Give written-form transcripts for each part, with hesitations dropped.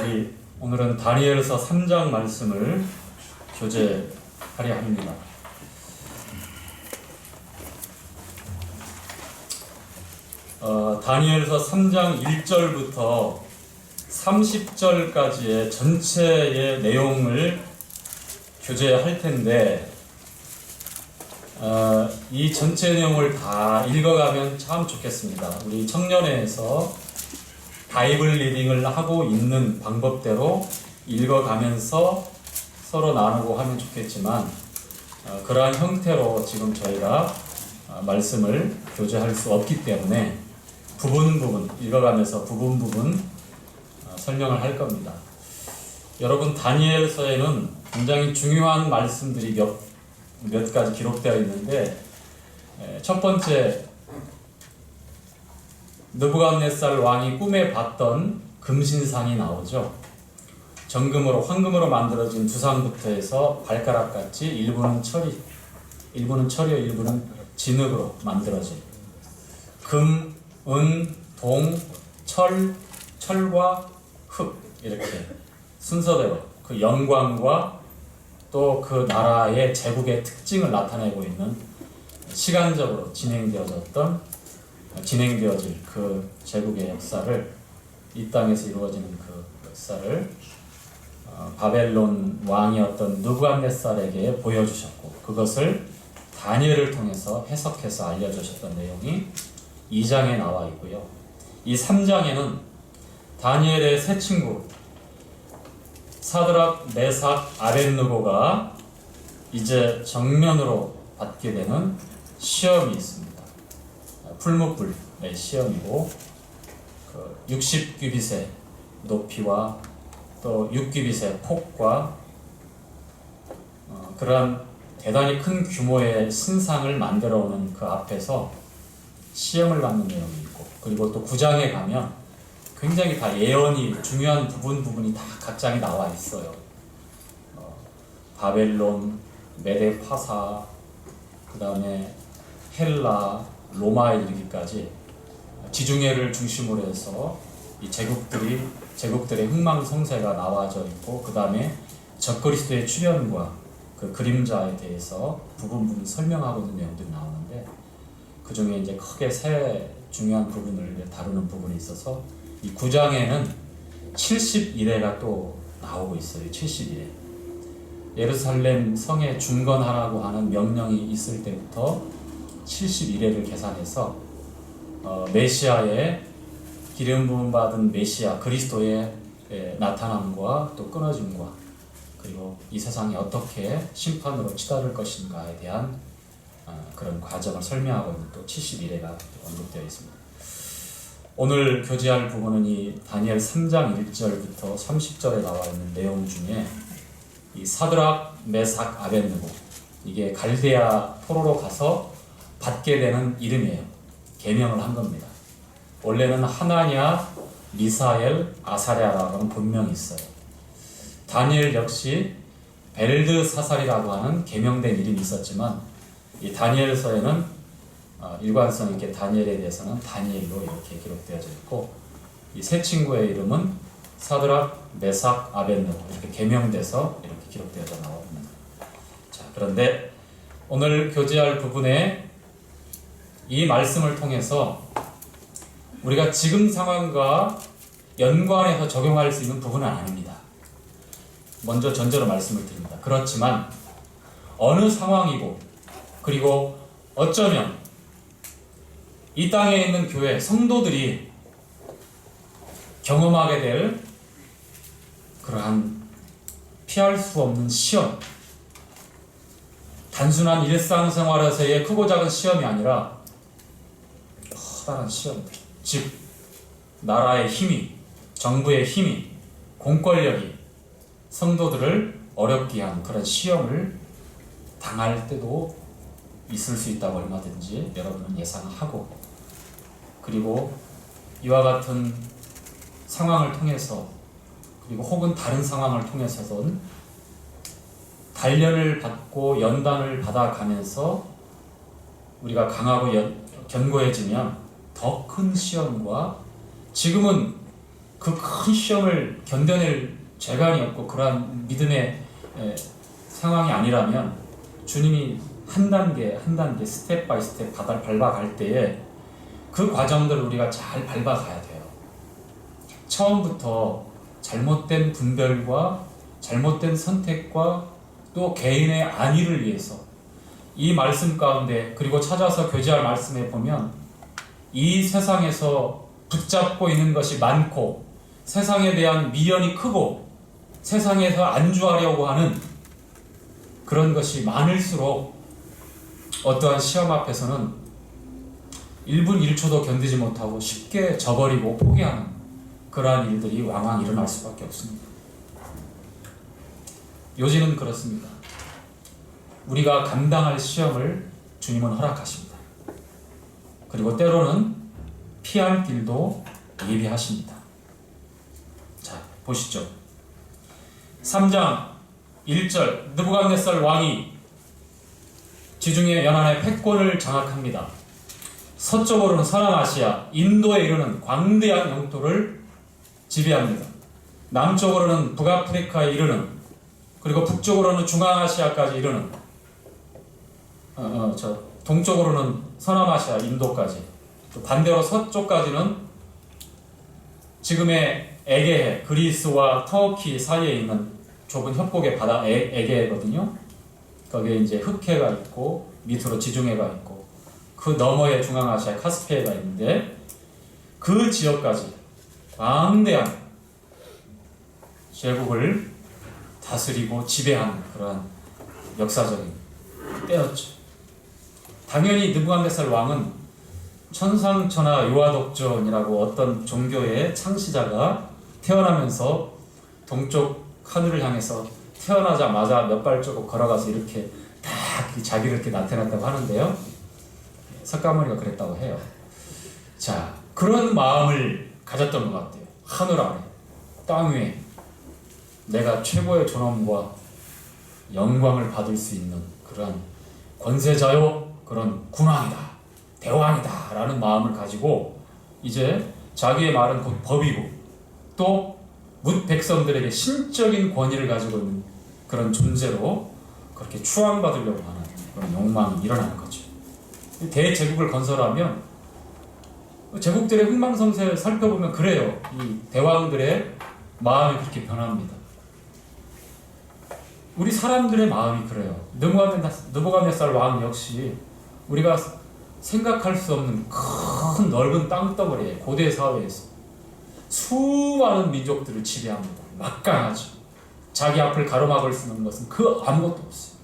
우리 오늘은 다니엘서 3장 말씀을 교제하려 합니다. 다니엘서 3장 1절부터 30절까지의 전체의 내용을 교제할 텐데 이 전체 내용을 다 읽어가면 참 좋겠습니다. 우리 청년회에서 바이블 리딩을 하고 있는 방법대로 읽어가면서 서로 나누고 하면 좋겠지만 그러한 형태로 지금 저희가 말씀을 교제할 수 없기 때문에 부분 읽어가면서 부분 설명을 할 겁니다. 여러분, 다니엘서에는 굉장히 중요한 말씀들이 몇 가지 기록되어 있는데, 첫 번째, 느부갓네살 왕이 꿈에 봤던 금신상이 나오죠. 정금으로, 황금으로 만들어진 두상부터 해서 발가락같이 일부는 철이요, 일부는 진흙으로 만들어진 금, 은, 동, 철과 흙, 이렇게 순서대로 그 영광과 또 그 나라의 제국의 특징을 나타내고 있는 시간적으로 진행되어질 그 제국의 역사를, 이 땅에서 이루어지는 그 역사를 바벨론 왕이었던 느부갓네살에게 보여주셨고, 그것을 다니엘을 통해서 해석해서 알려주셨던 내용이 2장에 나와 있고요. 이 3장에는 다니엘의 세 친구 사드락, 메삭, 아벳느고가 이제 정면으로 받게 되는 시험이 있습니다. 풀무불의 시험이고, 60규빗의 높이와 또 6규빗의 폭과 그러한 대단히 큰 규모의 신상을 만들어 오는 그 앞에서 시험을 받는 내용이 있고, 그리고 또 9장에 가면 굉장히 다 예언이, 중요한 부분이 다 각 장에 나와 있어요. 바벨론, 메데파사, 그 다음에 헬라, 로마에 이르기까지 지중해를 중심으로 해서 이 제국들의 흥망성쇠가 나와져 있고, 그 다음에 적그리스도의 출현과 그 그림자에 대해서 부분 설명하고 있는 내용들이 나오는데, 그 중에 이제 크게 세 중요한 부분을 다루는 부분이 있어서 이 9장에는 70일회가 또 나오고 있어요. 70일회. 예루살렘 성에 중건하라고 하는 명령이 있을 때부터 70일회를 계산해서 메시아의 기름 부음 받은 메시아 그리스도의 나타남과 또 끊어짐과, 그리고 이 세상이 어떻게 심판으로 치달을 것인가에 대한 그런 과정을 설명하고 있는 또 71회가 언급되어 있습니다. 오늘 교제할 부분은 이 다니엘 3장 1절부터 30절에 나와 있는 내용 중에 이 사드락, 메삭, 아벳느고, 이게 갈대아 포로로 가서 받게 되는 이름이에요. 계명을 한 겁니다. 원래는 하나냐, 미사엘, 아사랴라고 하는 본명이 있어요. 다니엘 역시 벨드사살이라고 하는 계명된 이름이 있었지만, 이 다니엘서에는 일관성 있게 다니엘에 대해서는 다니엘로 이렇게 기록되어져 있고, 이 세 친구의 이름은 사드락, 메삭, 아벳느고 이렇게 계명돼서 이렇게 기록되어져 나옵니다. 자, 그런데 오늘 교제할 부분에 이 말씀을 통해서 우리가 지금 상황과 연관해서 적용할 수 있는 부분은 아닙니다. 먼저 전제로 말씀을 드립니다. 그렇지만 어느 상황이고, 그리고 어쩌면 이 땅에 있는 교회 성도들이 경험하게 될 그러한 피할 수 없는 시험, 단순한 일상생활에서의 크고 작은 시험이 아니라 커다란 시험, 즉 나라의 힘이, 정부의 힘이, 공권력이 성도들을 어렵게 한 그런 시험을 당할 때도 있을 수 있다고 얼마든지 여러분은 예상하고, 그리고 이와 같은 상황을 통해서, 그리고 혹은 다른 상황을 통해서든 단련을 받고 연단을 받아가면서 우리가 강하고 견고해지면 더 큰 시험과, 지금은 그 큰 시험을 견뎌낼 재간이 없고 그러한 믿음의 상황이 아니라면 주님이 한 단계 한 단계 스텝 바이 스텝 밟아갈 때에 그 과정들을 우리가 잘 밟아가야 돼요. 처음부터 잘못된 분별과 잘못된 선택과 또 개인의 안위를 위해서 이 말씀 가운데 그리고 찾아서 교제할 말씀에 보면 이 세상에서 붙잡고 있는 것이 많고 세상에 대한 미련이 크고 세상에서 안주하려고 하는 그런 것이 많을수록 어떠한 시험 앞에서는 1분 1초도 견디지 못하고 쉽게 져버리고 포기하는 그러한 일들이 왕왕 일어날 수밖에 없습니다. 요지는 그렇습니다. 우리가 감당할 시험을 주님은 허락하십니다. 그리고 때로는 피할 길도 예비하십니다. 자, 보시죠. 3장 1절 느부갓네살 왕이 지중해 연안의 패권을 장악합니다. 서쪽으로는 서남아시아, 인도에 이르는 광대한 영토를 지배합니다. 남쪽으로는 북아프리카에 이르는 그리고 북쪽으로는 중앙아시아까지 이르는 동쪽으로는 서남아시아, 인도까지 또 반대로 서쪽까지는 지금의 에게해, 그리스와 터키 사이에 있는 좁은 협곡의 바다 에게해거든요. 거기에 이제 흑해가 있고 밑으로 지중해가 있고 그 너머에 중앙아시아 카스피해가 있는데 그 지역까지 광대한 제국을 다스리고 지배하는 그러한 역사적인 때였죠. 당연히 느부갓네살 왕은 천상천하 요하독전이라고 어떤 종교의 창시자가 태어나면서 동쪽 하늘을 향해서 태어나자마자 몇 발자국 걸어가서 이렇게 딱 자기를 이렇게 나타났다고 하는데요. 석가모니가 그랬다고 해요. 자, 그런 마음을 가졌던 것 같아요. 하늘 아래, 땅 위에 내가 최고의 존엄과 영광을 받을 수 있는 그런 권세자요, 그런 군왕이다, 대왕이다 라는 마음을 가지고 이제 자기의 말은 곧 법이고 또 뭇 백성들에게 신적인 권위를 가지고 있는 그런 존재로 그렇게 추앙받으려고 하는 그런 욕망이 일어나는 거죠. 대제국을 건설하면 제국들의 흥망성쇠를 살펴보면 그래요. 이 대왕들의 마음이 그렇게 변합니다. 우리 사람들의 마음이 그래요. 느부갓네살 왕 역시 우리가 생각할 수 없는 큰 넓은 땅덩어리에 고대 사회에서 수많은 민족들을 지배합니다. 막강하죠. 자기 앞을 가로막을 수 있는 것은 그 아무것도 없어요.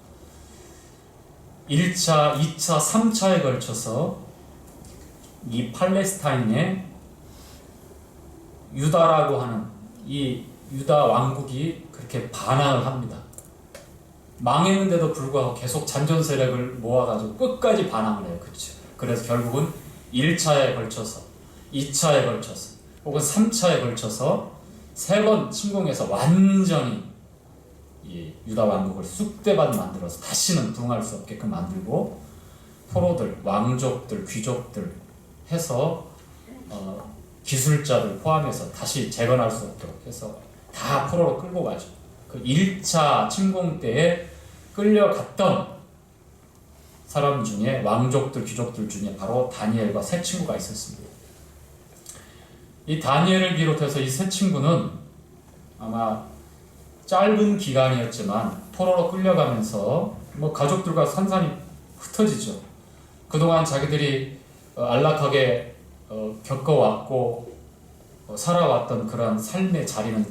1차, 2차, 3차에 걸쳐서 이 팔레스타인의 유다라고 하는 이 유다 왕국이 그렇게 반항을 합니다. 망했는데도 불구하고 계속 잔존 세력을 모아가지고 끝까지 반항을 해요. 그렇죠. 그래서 결국은 1차에 걸쳐서 2차에 걸쳐서 혹은 3차에 걸쳐서 3번 침공해서 완전히 이 유다 왕국을 쑥대밭 만들어서 다시는 부흥할 수 없게끔 만들고 포로들, 왕족들, 귀족들 해서 기술자들 포함해서 다시 재건할 수 없도록 해서 다 포로로 끌고 가죠. 그 1차 침공 때에 끌려갔던 사람 중에 왕족들, 귀족들 중에 바로 다니엘과 세 친구가 있었습니다. 이 다니엘을 비롯해서 이 세 친구는 아마 짧은 기간이었지만 포로로 끌려가면서 가족들과 산산이 흩어지죠. 그동안 자기들이 안락하게 겪어왔고 살아왔던 그런 삶의 자리는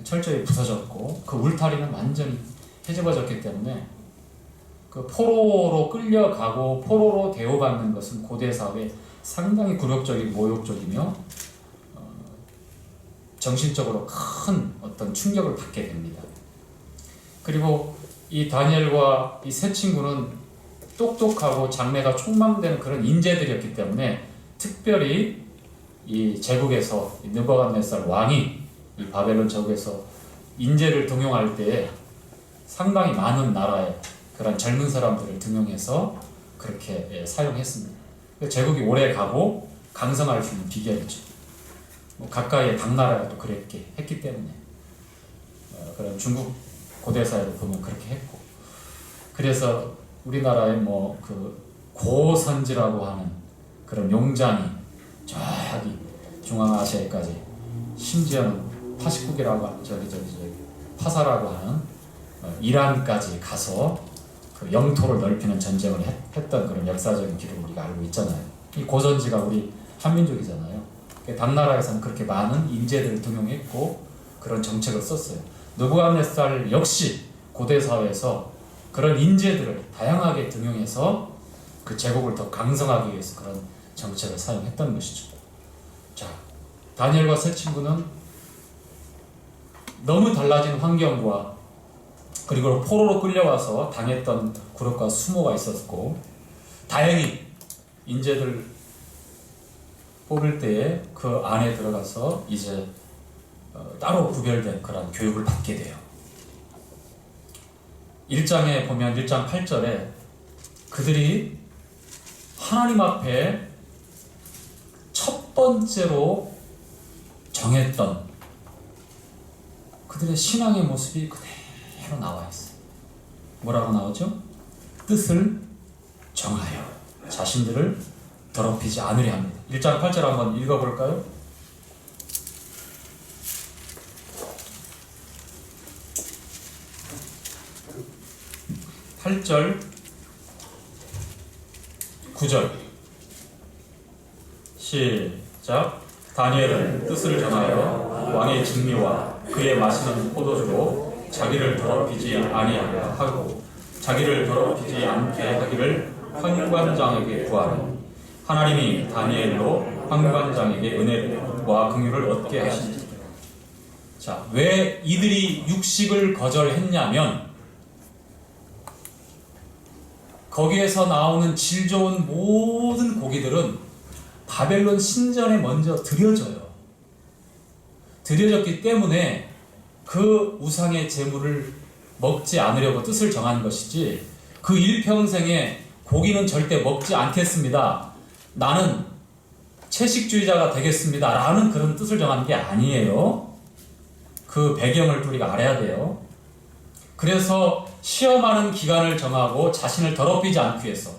철저히 부서졌고 그 울타리는 완전히 헤집어졌기 때문에 그 포로로 끌려가고 포로로 대우받는 것은 고대 사회에 상당히 굴욕적이고 모욕적이며 정신적으로 큰 어떤 충격을 받게 됩니다. 그리고 이 다니엘과 이 세 친구는 똑똑하고 장래가 촉망되는 그런 인재들이었기 때문에 특별히 이 제국에서 느부갓네살 왕이 이 바벨론 제국에서 인재를 등용할 때 상당히 많은 나라의 그런 젊은 사람들을 등용해서 그렇게 사용했습니다. 제국이 오래 가고 강성할 수 있는 비결이죠. 뭐 가까이에 당나라가 또 그렇게 했기 때문에 그런 중국 고대사에도 보면 그렇게 했고, 그래서 우리나라의 뭐 그 고선지라고 하는 그런 용장이 저기 중앙아시아에까지, 심지어는 파시국이라고 저기 파사라고 하는 이란까지 가서 그 영토를 넓히는 전쟁을 했던 그런 역사적인 기록을 우리가 알고 있잖아요. 이 고선지가 우리 한민족이잖아요. 당나라에서는 그렇게 많은 인재들을 등용했고 그런 정책을 썼어요. 느부갓네살 역시 고대 사회에서 그런 인재들을 다양하게 등용해서 그 제국을 더 강성하기 위해서 그런 정책을 사용했던 것이죠. 자, 다니엘과 세 친구는 너무 달라진 환경과 그리고 포로로 끌려와서 당했던 굴욕과 수모가 있었고, 다행히 인재들 뽑을 때에 그 안에 들어가서 이제 따로 구별된 그런 교육을 받게 돼요. 1장에 보면 1장 8절에 그들이 하나님 앞에 첫 번째로 정했던 그들의 신앙의 모습이 그대로 나와 있어요. 뭐라고 나오죠? 뜻을 정하여 자신들을 더럽히지 않으려 합니다. 1장 8절 한번 읽어볼까요? (8절) (9절) 시작. 다니엘은 뜻을 정하여 왕의 직미와 그의 마시는 포도주로 자기를 더럽히지 아니하게 하고 자기를 더럽히지 않게 하기를 환관장에게 구하니 하나님이 다니엘로 환관장에게 은혜와 긍휼을 얻게 하시니. 자, 왜 이들이 육식을 거절했냐면 거기에서 나오는 질 좋은 모든 고기들은 바벨론 신전에 먼저 드려져요. 드려졌기 때문에 그 우상의 제물을 먹지 않으려고 뜻을 정한 것이지, 그 일평생에 고기는 절대 먹지 않겠습니다, 나는 채식주의자가 되겠습니다 라는 그런 뜻을 정한 게 아니에요. 그 배경을 우리가 알아야 돼요. 그래서 시험하는 기간을 정하고 자신을 더럽히지 않기 위해서,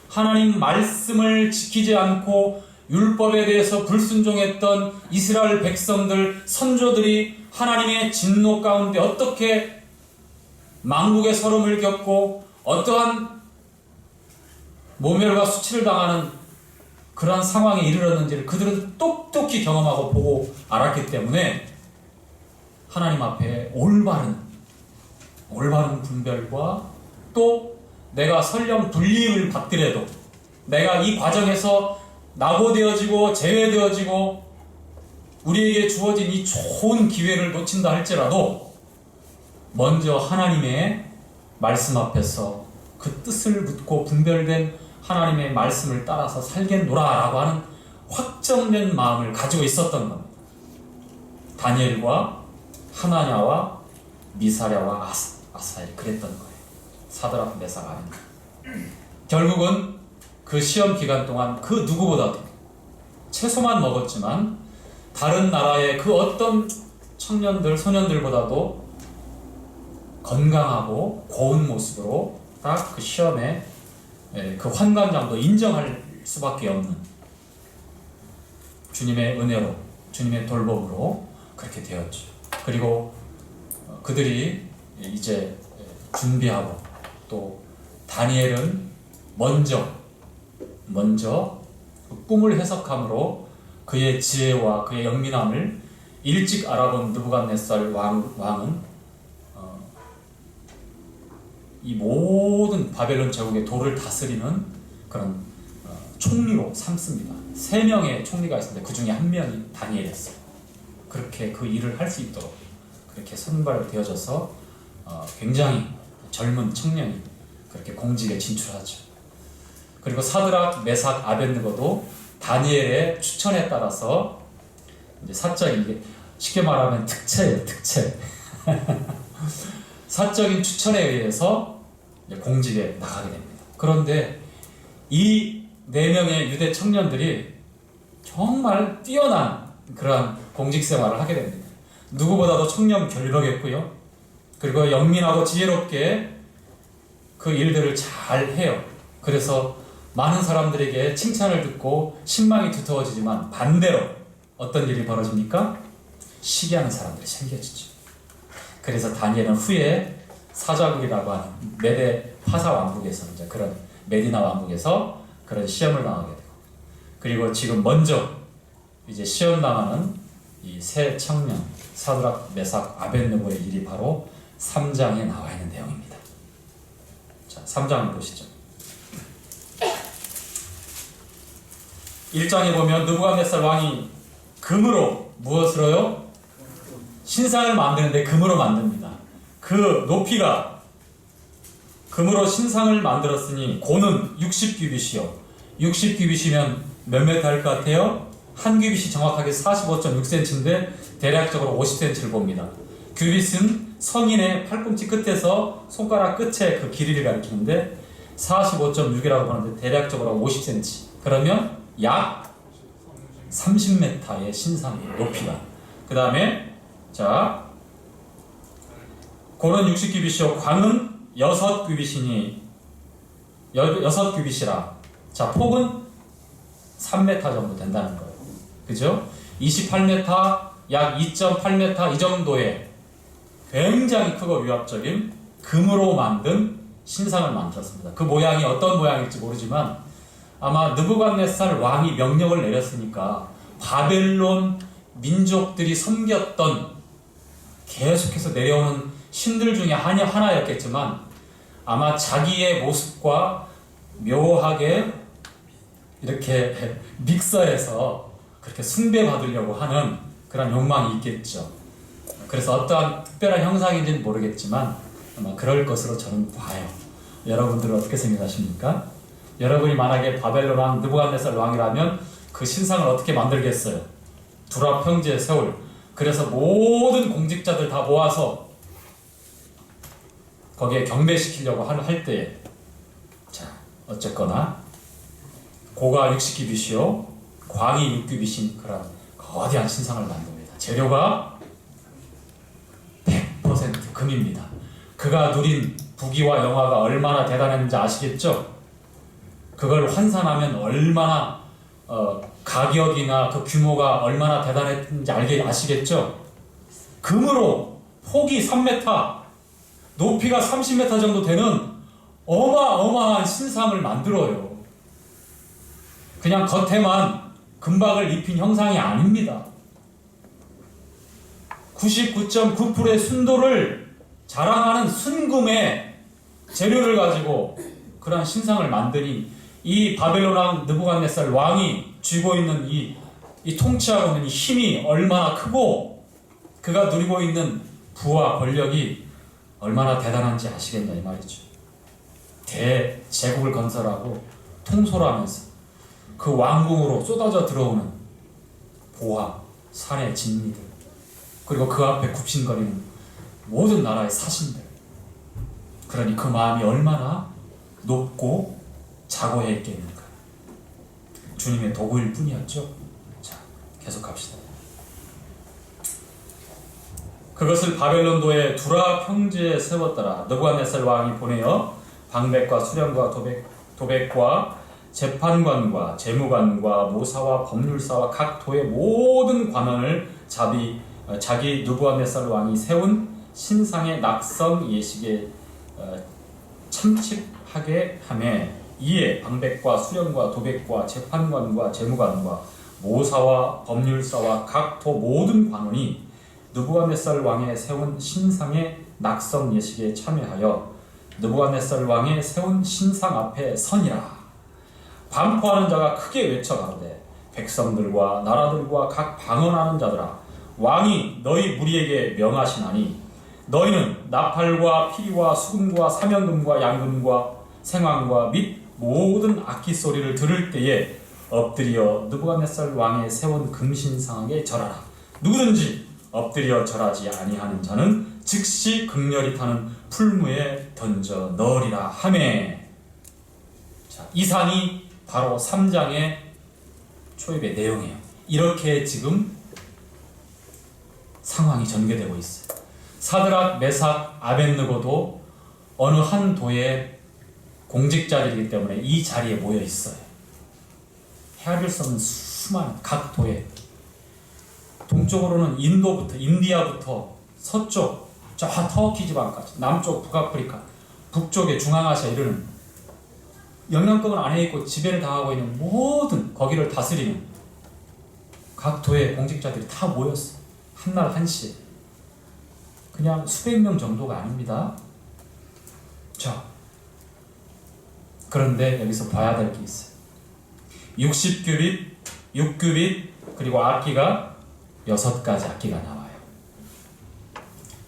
하나님 말씀을 지키지 않고 율법에 대해서 불순종했던 이스라엘 백성들, 선조들이 하나님의 진노 가운데 어떻게 망국의 서름을 겪고 어떠한 모멸과 수치를 당하는 그러한 상황에 이르렀는지를 그들은 똑똑히 경험하고 보고 알았기 때문에 하나님 앞에 올바른 분별과, 또 내가 설령 불리임을 받더라도 내가 이 과정에서 낙오되어지고 제외되어지고 우리에게 주어진 이 좋은 기회를 놓친다 할지라도 먼저 하나님의 말씀 앞에서 그 뜻을 묻고 분별된 하나님의 말씀을 따라서 살겠노라 라고 하는 확정된 마음을 가지고 있었던 겁니다. 다니엘과 하나냐와 미사랴와 아사엘 그랬던 거예요. 사드락 메삭 아벤느고. 결국은 그 시험 기간 동안 그 누구보다도 채소만 먹었지만 다른 나라의 그 어떤 청년들, 소년들보다도 건강하고 고운 모습으로 딱 그 시험에 그 환관장도 인정할 수밖에 없는 주님의 은혜로, 주님의 돌봄으로 그렇게 되었죠. 그리고 그들이 이제 준비하고, 또 다니엘은 먼저 꿈을 해석함으로 그의 지혜와 그의 영민함을 일찍 알아본 느부갓네살 왕은 이 모든 바벨론 제국의 도를 다스리는 그런 총리로 삼습니다. 3명의 총리가 있었는데 그 중에 한 명이 다니엘이었어요. 그렇게 그 일을 할 수 있도록 그렇게 선발되어져서 굉장히 젊은 청년이 그렇게 공직에 진출하죠. 그리고 사드락, 메삭, 아벤느고도 다니엘의 추천에 따라서 이제 사적인, 이게 쉽게 말하면 특채예요, 특채. 사적인 추천에 의해서 공직에 나가게 됩니다. 그런데 이 4명의 유대 청년들이 정말 뛰어난 그러한 공직 생활을 하게 됩니다. 누구보다도 청렴결벽했고요. 그리고 영민하고 지혜롭게 그 일들을 잘 해요. 그래서 많은 사람들에게 칭찬을 듣고 신망이 두터워지지만 반대로 어떤 일이 벌어집니까? 시기하는 사람들이 생겨지죠. 그래서 다니엘은 후에 사자굴이라고 하는 메데 파사 왕국에서 이제 그런 메디나 왕국에서 그런 시험을 당하게 되고, 그리고 지금 먼저 이제 시험 당하는 이 세 청년 사드락, 메삭, 아벳느고의 일이 바로 3장에 나와 있는 내용입니다. 자, 3장을 보시죠. 1장에 보면 느부갓네살 왕이 금으로 무엇으로요? 신상을 만드는데 금으로 만듭니다. 그 높이가 금으로 신상을 만들었으니 고는 60규빗이요. 60규빗이면 몇 메타 할 것 같아요? 한 규빗이 정확하게 45.6cm인데 대략적으로 50cm를 봅니다. 규빗은 성인의 팔꿈치 끝에서 손가락 끝에 그 길이를 가리키는데 45.6이라고 하는데 대략적으로 50cm. 그러면 약 30m의 신상이에요. 높이가. 그 다음에 자, 고는 60규빗이요 광은 6규빗이니 6규빗이라. 자, 폭은 3m 정도 된다는 거예요. 그죠? 28m, 약 2.8m 이 정도의 굉장히 크고 위압적인 금으로 만든 신상을 만들었습니다. 그 모양이 어떤 모양일지 모르지만 아마 느부갓네살 왕이 명령을 내렸으니까 바벨론 민족들이 섬겼던 계속해서 내려오는 신들 중에 하나였겠지만 아마 자기의 모습과 묘하게 이렇게 믹서해서 그렇게 숭배받으려고 하는 그런 욕망이 있겠죠. 그래서 어떠한 특별한 형상인지는 모르겠지만 아마 그럴 것으로 저는 봐요. 여러분들은 어떻게 생각하십니까? 여러분이 만약에 바벨론 왕 느부갓네살 왕이라면 그 신상을 어떻게 만들겠어요? 두라 평지에 세울. 그래서 모든 공직자들 다 모아서 거기에 경배시키려고 할 때에, 자, 어쨌거나 고가 60규빗이요 광이 6규빗인 그런 거대한 신상을 만듭니다. 재료가 100% 금입니다. 그가 누린 부귀와 영화가 얼마나 대단했는지 아시겠죠? 그걸 환산하면 얼마나 가격이나 그 규모가 얼마나 대단했는지 아시겠죠? 금으로 폭이 3m, 높이가 30m 정도 되는 어마어마한 신상을 만들어요. 그냥 겉에만 금박을 입힌 형상이 아닙니다. 99.9%의 순도를 자랑하는 순금의 재료를 가지고 그러한 신상을 만드니 이 바벨론 왕 느부갓네살 왕이 쥐고 있는 이 통치하고 있는 이 힘이 얼마나 크고 그가 누리고 있는 부와 권력이 얼마나 대단한지 아시겠냐 이 말이죠. 대제국을 건설하고 통솔하면서 그 왕궁으로 쏟아져 들어오는 보화, 산의 진미들, 그리고 그 앞에 굽신거리는 모든 나라의 사신들. 그러니 그 마음이 얼마나 높고 자고해 있겠는가. 주님의 도구일 뿐이었죠. 자, 계속 갑시다. 그것을 바벨론도의 두라 평지에 세웠더라. 느부갓네살 왕이 보내어 방백과 수령과 도백과 재판관과 재무관과 모사와 법률사와 각 도의 모든 관원을 자기 느부갓네살 왕이 세운 신상의 낙성 예식에 참집하게 하매 이에 방백과 수령과 도백과 재판관과 재무관과 모사와 법률사와 각 도 모든 관원이 느부갓네살 왕의 세운 신상의 낙성 예식에 참여하여 느부갓네살 왕의 세운 신상 앞에 서니라. 반포하는 자가 크게 외쳐 가로되 백성들과 나라들과 각 방언하는 자들아, 왕이 너희 무리에게 명하시나니 너희는 나팔과 피리와 수금과 사면금과 양금과 생황과 및 모든 악기 소리를 들을 때에 엎드려 느부갓네살 왕의 세운 금신상에게 절하라. 누구든지 엎드려 절하지 아니하는 자는 즉시 극렬히 타는 풀무에 던져 넣으리라 하매. 자, 이 산이 바로 3장의 초입의 내용이에요. 이렇게 지금 상황이 전개되고 있어요. 사드락, 메삭, 아벳느고도 어느 한 도의 공직자들이기 때문에 이 자리에 모여 있어요. 헤아릴 수 없는 수많은 각 도에, 동쪽으로는 인디아부터 서쪽 저 터키 지방까지, 남쪽 북아프리카, 북쪽에 중앙아시아 이르는 영향권을 안에 있고 지배를 당하고 있는 모든 거기를 다스리는 각 도의 공직자들이 다 모였어요. 한날 한시에. 그냥 수백 명 정도가 아닙니다. 자, 그런데 여기서 봐야 될 게 있어요. 60규빗, 6규빗, 그리고 악기가 6가지 악기가 나와요.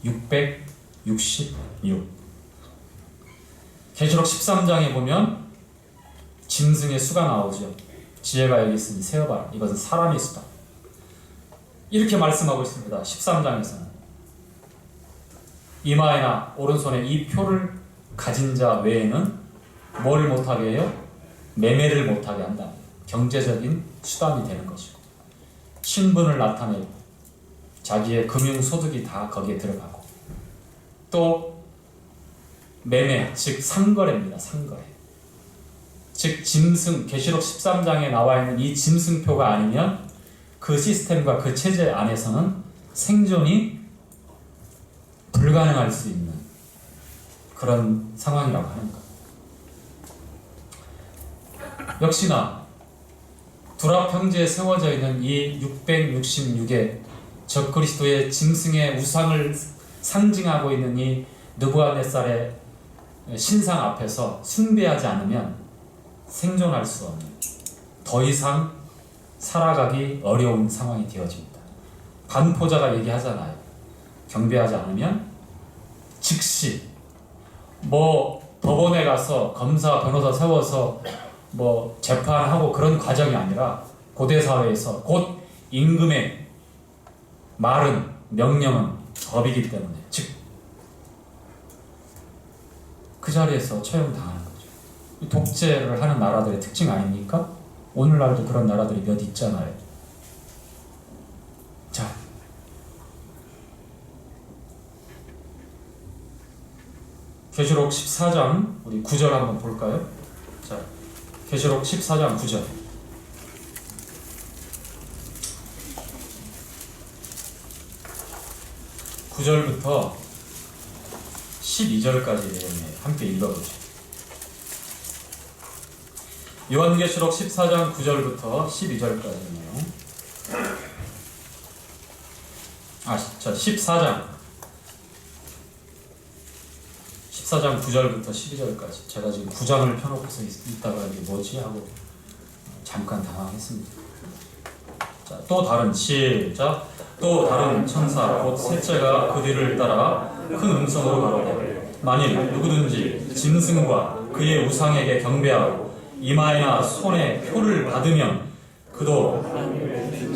666. 계시록 13장에 보면 짐승의 수가 나오죠. 지혜가 여기 있으니 세어봐라. 이것은 사람의 수다. 이렇게 말씀하고 있습니다. 13장에서는. 이마에나 오른손에 이 표를 가진 자 외에는 뭘 못하게 해요? 매매를 못하게 한다. 경제적인 수단이 되는 것이고, 신분을 나타내고 자기의 금융소득이 다 거기에 들어가고, 또 매매, 즉 상거래입니다. 상거래. 즉 짐승, 계시록 13장에 나와 있는 이 짐승표가 아니면 그 시스템과 그 체제 안에서는 생존이 불가능할 수 있는 그런 상황이라고 하는 것. 역시나 두랍 평지에 세워져 있는 이 666의 적그리스도의 짐승의 우상을 상징하고 있는 이 느부갓네살의 신상 앞에서 숭배하지 않으면 생존할 수 없는, 더 이상 살아가기 어려운 상황이 되어집니다. 반포자가 얘기하잖아요. 경배하지 않으면 즉시 법원에 가서 검사, 변호사 세워서 재판하고 그런 과정이 아니라 고대 사회에서 곧 임금의 말은, 명령은 법이기 때문에 즉 그 자리에서 처형당하는 거죠. 독재를 하는 나라들의 특징 아닙니까? 오늘날도 그런 나라들이 몇 있잖아요. 자, 계시록 14장 우리 9절 한번 볼까요? 자, 계시록 14장 9절. (9절부터) 12절까지 함께 읽어보죠. 요한계시록 14장 9절부터 12절까지네요. 14장 9절부터 12절까지. 제가 지금 9장을 펴놓고서 있다가 이게 뭐지 하고 잠깐 당황했습니다. 자, 또 다른 시작. 또 다른 천사 곧 셋째가 그 뒤를 따라 큰 음성으로 가로되, 만일 누구든지 짐승과 그의 우상에게 경배하고 이마에나 손에 표를 받으면 그도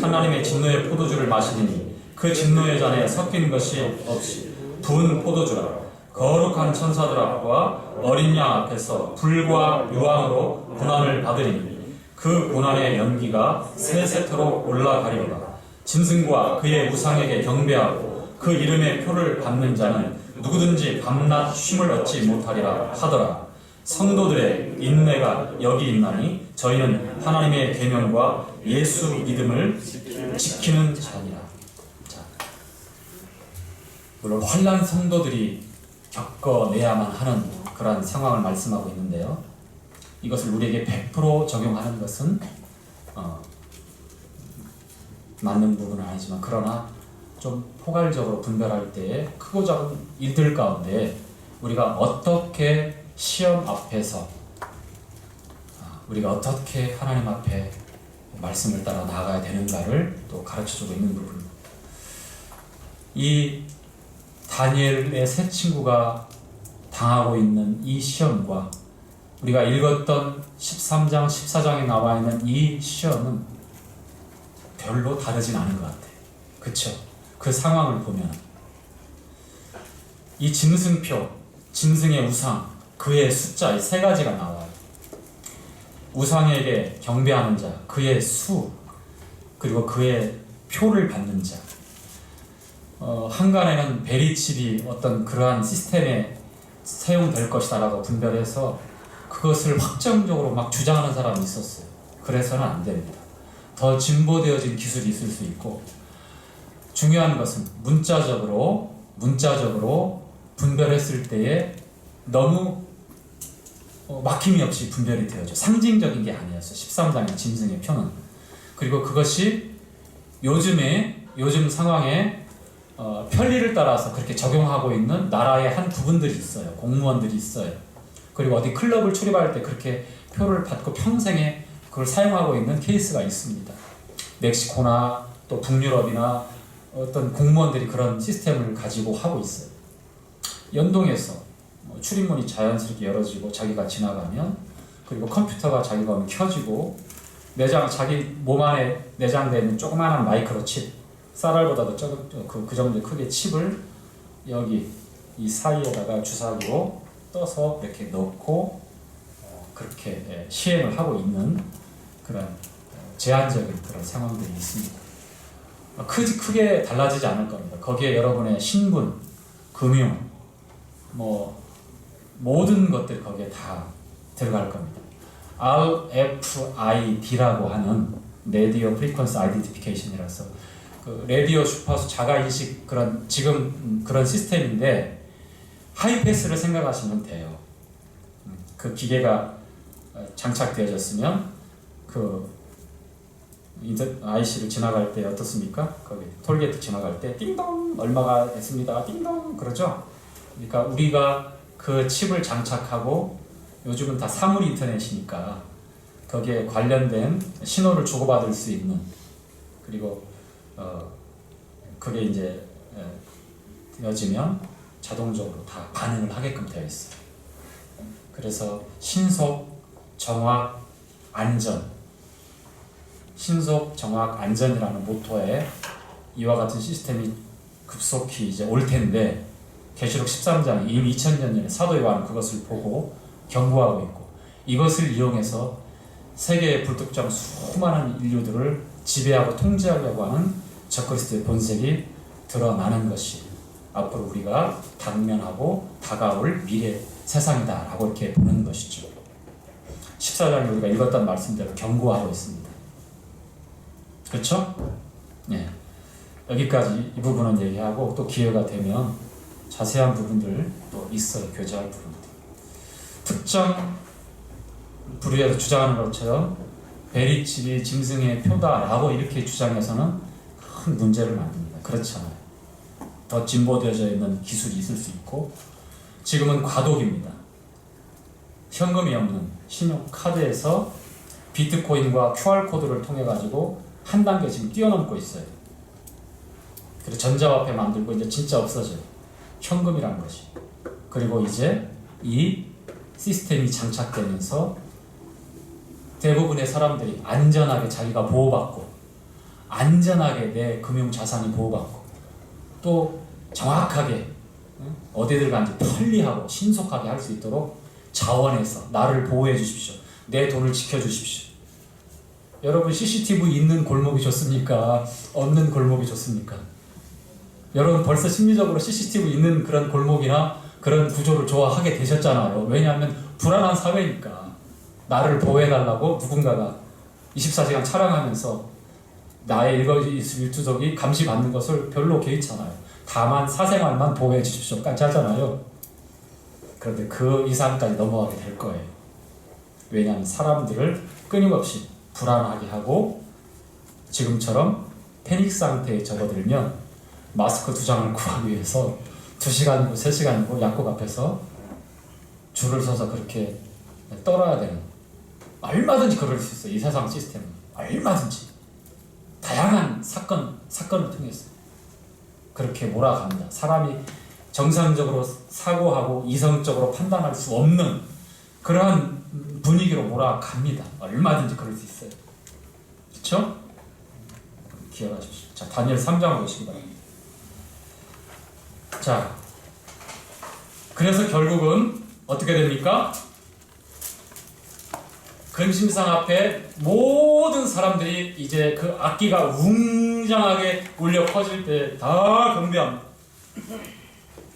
하나님의 진노의 포도주를 마시리니 그 진노의 잔에 섞인 것이 없이 부은 포도주라. 거룩한 천사들 앞과 어린 양 앞에서 불과 유황으로 고난을 받으리니 그 고난의 연기가 세세토록 올라가리로다. 짐승과 그의 우상에게 경배하고 그 이름의 표를 받는 자는 누구든지 밤낮 쉼을 얻지 못하리라 하더라. 성도들의 인내가 여기 있나니 저희는 하나님의 계명과 예수 믿음을 지키는 자니라. 자, 물론 환난 성도들이 겪어내야만 하는 그러한 상황을 말씀하고 있는데요. 이것을 우리에게 100% 적용하는 것은 맞는 부분은 아니지만, 그러나 좀 포괄적으로 분별할 때 크고 작은 일들 가운데 우리가 어떻게 시험 앞에서 우리가 어떻게 하나님 앞에 말씀을 따라 나아가야 되는가를 또 가르쳐주고 있는 부분. 이 다니엘의 세 친구가 당하고 있는 이 시험과 우리가 읽었던 13장, 14장에 나와 있는 이 시험은 별로 다르진 않은 것 같아요. 그쵸? 그 상황을 보면 이 짐승표, 짐승의 우상, 그의 숫자, 이 세 가지가 나와요. 우상에게 경배하는 자, 그의 수, 그리고 그의 표를 받는 자. 한간에는 베리칩이 어떤 그러한 시스템에 사용될 것이다라고 분별해서 그것을 확정적으로 막 주장하는 사람이 있었어요. 그래서는 안 됩니다. 더 진보되어진 기술이 있을 수 있고, 중요한 것은 문자적으로 분별했을 때에 너무 막힘이 없이 분별이 되어져. 상징적인 게 아니었어요. 13장의 짐승의 표는. 그리고 그것이 요즘 상황에 편리를 따라서 그렇게 적용하고 있는 나라의 한 부분들이 있어요. 공무원들이 있어요. 그리고 어디 클럽을 출입할 때 그렇게 표를 받고 평생에 그걸 사용하고 있는 케이스가 있습니다. 멕시코나 또 북유럽이나 어떤 공무원들이 그런 시스템을 가지고 하고 있어요. 연동해서 출입문이 자연스럽게 열어지고 자기가 지나가면, 그리고 컴퓨터가 자기가 오면 켜지고, 자기 몸 안에 내장되어 있는 조그마한 마이크로칩, 쌀알보다도 그 정도 크기의 칩을 여기 이 사이에다가 주사기로 떠서 이렇게 넣고 그렇게 시행을 하고 있는 그런 제한적인 그런 상황들이 있습니다. 크게 달라지지 않을 겁니다. 거기에 여러분의 신분, 금융, 모든 것들이 거기에 다 들어갈 겁니다. RFID라고 하는 Radio Frequency Identification이라서 그 라디오 주파수 자가인식 지금 그런 시스템인데, 하이패스를 생각하시면 돼요. 그 기계가 장착되어졌으면 그 IC를 지나갈 때 어떻습니까? 거기 톨게이트 지나갈 때 띵동 얼마가 됐습니다. 띵동 그러죠. 그러니까 우리가 그 칩을 장착하고, 요즘은 다 사물 인터넷이니까 거기에 관련된 신호를 주고받을 수 있는, 그리고 그게 이제 되어지면 자동적으로 다 반응을 하게끔 되어 있어요. 그래서 신속, 정확, 안전이라는 모토에 이와 같은 시스템이 급속히 이제 올 텐데, 계시록 13장이 이미 2000년 전에 사도 요한은 그것을 보고 경고하고 있고, 이것을 이용해서 세계의 불특정 수많은 인류들을 지배하고 통제하려고 하는 적그리스도의 본색이 드러나는 것이 앞으로 우리가 당면하고 다가올 미래 세상이다라고 이렇게 보는 것이죠. 14장에 우리가 읽었던 말씀대로 경고하고 있습니다. 그렇죠? 네. 여기까지 이 부분은 얘기하고, 또 기회가 되면 자세한 부분들 또 있어요. 교제할 부분들. 특정 부류에서 주장하는 것처럼 베리칩이 짐승의 표다라고 이렇게 주장해서는 큰 문제를 만듭니다. 그렇잖아요. 더 진보되어져 있는 기술이 있을 수 있고, 지금은 과도기입니다. 현금이 없는 신용카드에서 비트코인과 QR코드를 통해 가지고 한 단계 지금 뛰어넘고 있어요. 그래서 전자화폐 만들고 이제 진짜 없어져요. 현금이란 것이. 그리고 이제 이 시스템이 장착되면서 대부분의 사람들이 안전하게 자기가 보호받고, 안전하게 내 금융자산이 보호받고, 또 정확하게 어디들 간지 편리하고 신속하게 할 수 있도록 자원해서 나를 보호해 주십시오. 내 돈을 지켜주십시오. 여러분, CCTV 있는 골목이 좋습니까? 없는 골목이 좋습니까? 여러분 벌써 심리적으로 CCTV 있는 그런 골목이나 그런 구조를 좋아하게 되셨잖아요. 왜냐하면 불안한 사회니까. 나를 보호해달라고 누군가가 24시간 촬영하면서 나의 일거일투족이 감시받는 것을 별로 개의치 않아요. 다만 사생활만 보호해 주십시오까지 하잖아요. 그런데 그 이상까지 넘어가게 될 거예요. 왜냐하면 사람들을 끊임없이 불안하게 하고, 지금처럼 패닉 상태에 접어들면 마스크 2장을 구하기 위해서 2시간이고 3시간이고 약국 앞에서 줄을 서서 그렇게 떨어야 되는, 얼마든지 그럴 수 있어요. 이 세상 시스템은 얼마든지 다양한 사건을 통해서 그렇게 몰아갑니다. 사람이 정상적으로 사고하고 이성적으로 판단할 수 없는 그러한 분위기로 몰아갑니다. 얼마든지 그럴 수 있어요. 그렇죠? 기억하십시오. 자, 다니엘 3장을 보시기 바랍니다. 자, 그래서 결국은 어떻게 됩니까? 금심상 앞에 모든 사람들이 이제 그 악기가 웅장하게 울려 퍼질 때 다 경배합니다.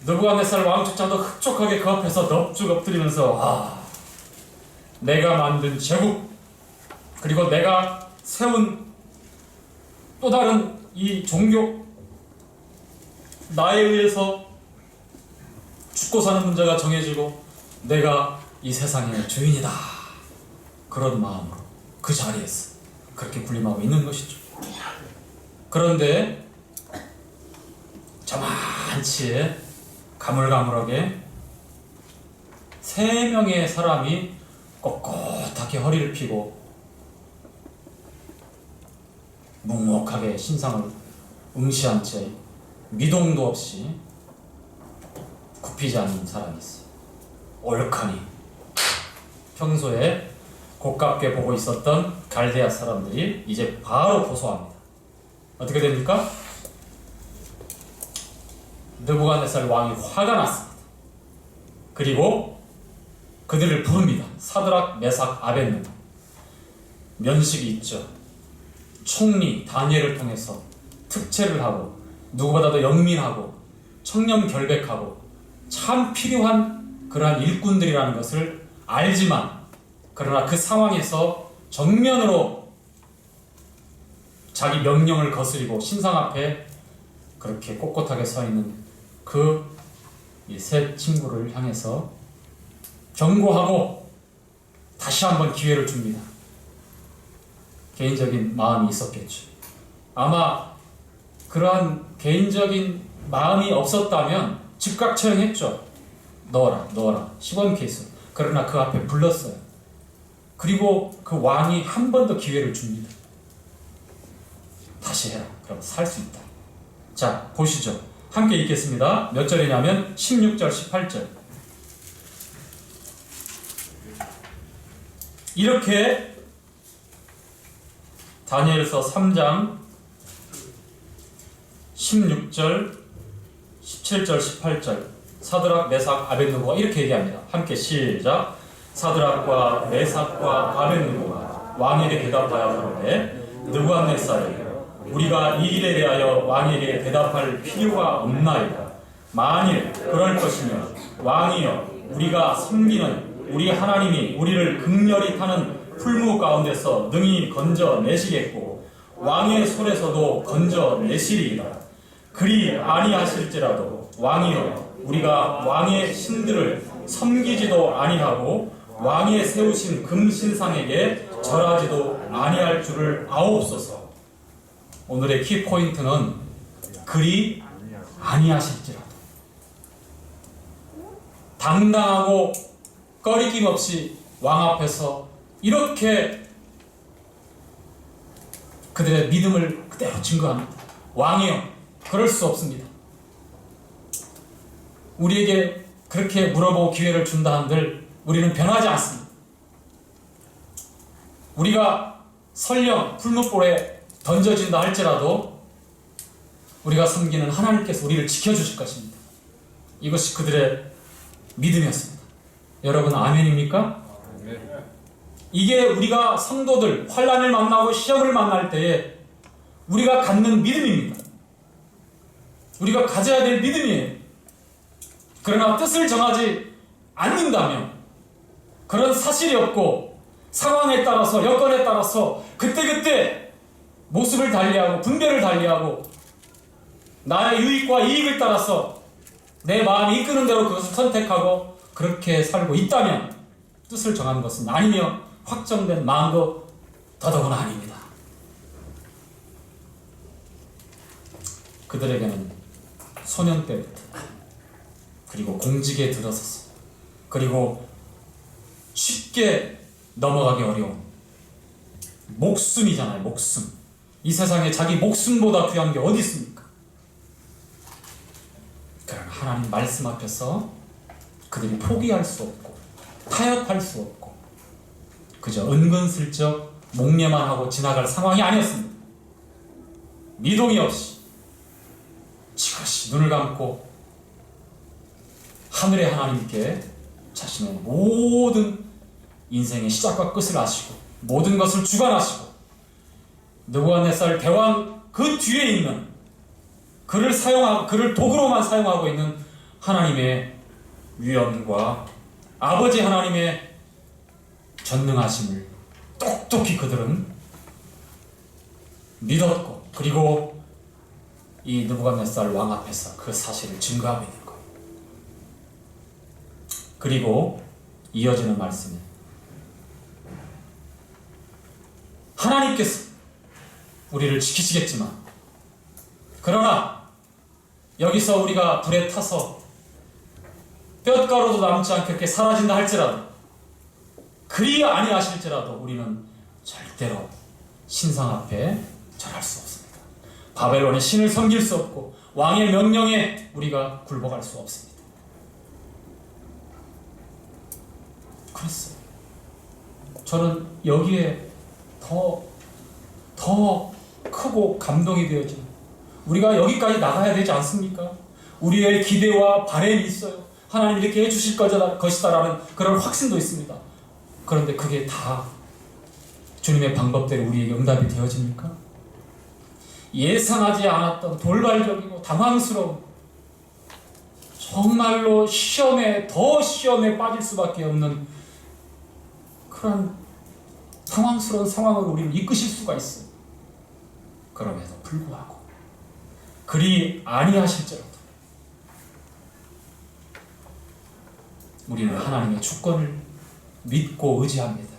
느부갓네살 왕족장도 흡족하게 그 앞에서 넙죽 엎드리면서 내가 만든 제국 그리고 내가 세운 또 다른 이 종교 나에 의해서 죽고 사는 문제가 정해지고 내가 이 세상의 주인이다. 그런 마음으로 그 자리에서 그렇게 군림하고 있는 것이죠. 그런데 저만치 가물가물하게 3명의 사람이 꼿꼿하게 허리를 펴고 묵묵하게 신상을 응시한 채 미동도 없이 굽히지 않는 사람이 있어요. 올카니 평소에 고깝게 보고 있었던 갈대아 사람들이 이제 바로 고소합니다. 어떻게 됩니까? 느부갓네살 왕이 화가 났습니다. 그리고 그들을 부릅니다. 사드락, 메삭, 아벳느고. 면식이 있죠. 총리 다니엘을 통해서 특채를 하고 누구보다도 영민하고 청렴결백하고 참 필요한 그러한 일꾼들이라는 것을 알지만 그러나 그 상황에서 정면으로 자기 명령을 거스리고 신상 앞에 그렇게 꼿꼿하게 서 있는 그 세 친구를 향해서 경고하고 다시 한번 기회를 줍니다. 개인적인 마음이 있었겠죠. 아마 그러한 개인적인 마음이 없었다면 즉각 처형했죠. 넣어라 시범 케이스. 그러나 그 앞에 불렀어요. 그리고 그 왕이 한 번 더 기회를 줍니다. 다시 해라. 그럼 살 수 있다. 자, 보시죠. 함께 읽겠습니다. 몇 절이냐면 16절, 18절. 이렇게 다니엘서 3장 16절, 17절, 18절 사드락, 메삭, 아벳느고가 이렇게 얘기합니다. 함께 시작. 사드락과 메삭과 아벳느고가 왕에게 대답하여 가로되 느부갓네살이 우리가 이 일에 대하여 왕에게 대답할 필요가 없나이다. 만일 그럴 것이면 왕이여 우리가 섬기는 우리 하나님이 우리를 극렬히 타는 풀무 가운데서 능히 건져내시겠고 왕의 손에서도 건져내시리이다. 그리 아니하실지라도 왕이여 우리가 왕의 신들을 섬기지도 아니하고 왕의 세우신 금신상에게 절하지도 아니할 줄을 아옵소서. 오늘의 키포인트는 그리 아니하실지라도 당당하고 꺼리낌 없이 왕 앞에서 이렇게 그들의 믿음을 그대로 증거합니다. 왕이여 그럴 수 없습니다. 우리에게 그렇게 물어보고 기회를 준다 한들 우리는 변하지 않습니다. 우리가 설령 풀무불에 던져진다 할지라도 우리가 섬기는 하나님께서 우리를 지켜주실 것입니다. 이것이 그들의 믿음이었습니다. 여러분 아멘입니까? 이게 우리가 성도들 환난을 만나고 시험을 만날 때에 우리가 갖는 믿음입니다. 우리가 가져야 될 믿음이에요. 그러나 뜻을 정하지 않는다면 그런 사실이 없고 상황에 따라서 여건에 따라서 그때그때 모습을 달리하고 분별을 달리하고 나의 유익과 이익을 따라서 내 마음이 이끄는 대로 그것을 선택하고 그렇게 살고 있다면 뜻을 정하는 것은 아니며 확정된 마음도 더더구나 아닙니다. 그들에게는 소년 때부터 그리고 공직에 들어서서 그리고 쉽게 넘어가기 어려운 목숨이잖아요. 목숨. 이 세상에 자기 목숨보다 귀한 게 어디 있습니까? 그러나 하나님 말씀 앞에서 그들이 포기할 수 없고 타협할 수 없고 그저 은근슬쩍 목례만 하고 지나갈 상황이 아니었습니다. 미동이 없이 지그시 눈을 감고 하늘의 하나님께 자신의 모든 인생의 시작과 끝을 아시고 모든 것을 주관하시고 느부갓네살 대왕 그 뒤에 있는 그를 도구로만 사용하고 있는 하나님의 위엄과 아버지 하나님의 전능하심을 똑똑히 그들은 믿었고, 그리고 이 느부갓네살 왕 앞에서 그 사실을 증거하고 있는 거예요. 그리고 이어지는 말씀이 하나님께서 우리를 지키시겠지만, 그러나 여기서 우리가 불에 타서 뼛가루도 남지 않게 사라진다 할지라도, 그리 아니하실지라도 우리는 절대로 신상 앞에 절할 수 없습니다. 바벨론의 신을 섬길 수 없고 왕의 명령에 우리가 굴복할 수 없습니다. 그랬어요. 저는 여기에 더 크고 감동이 되어지는, 우리가 여기까지 나가야 되지 않습니까? 우리의 기대와 바람이 있어요. 하나님 이렇게 해주실 것이다라는 그런 확신도 있습니다. 그런데 그게 다 주님의 방법대로 우리에게 응답이 되어집니까? 예상하지 않았던 돌발적이고 당황스러운, 정말로 더 시험에 빠질 수밖에 없는 그런 당황스러운 상황으로 우리를 이끄실 수가 있어요. 그럼에도 불구하고 그리 아니하실지라도 우리는 하나님의 주권을 믿고 의지합니다.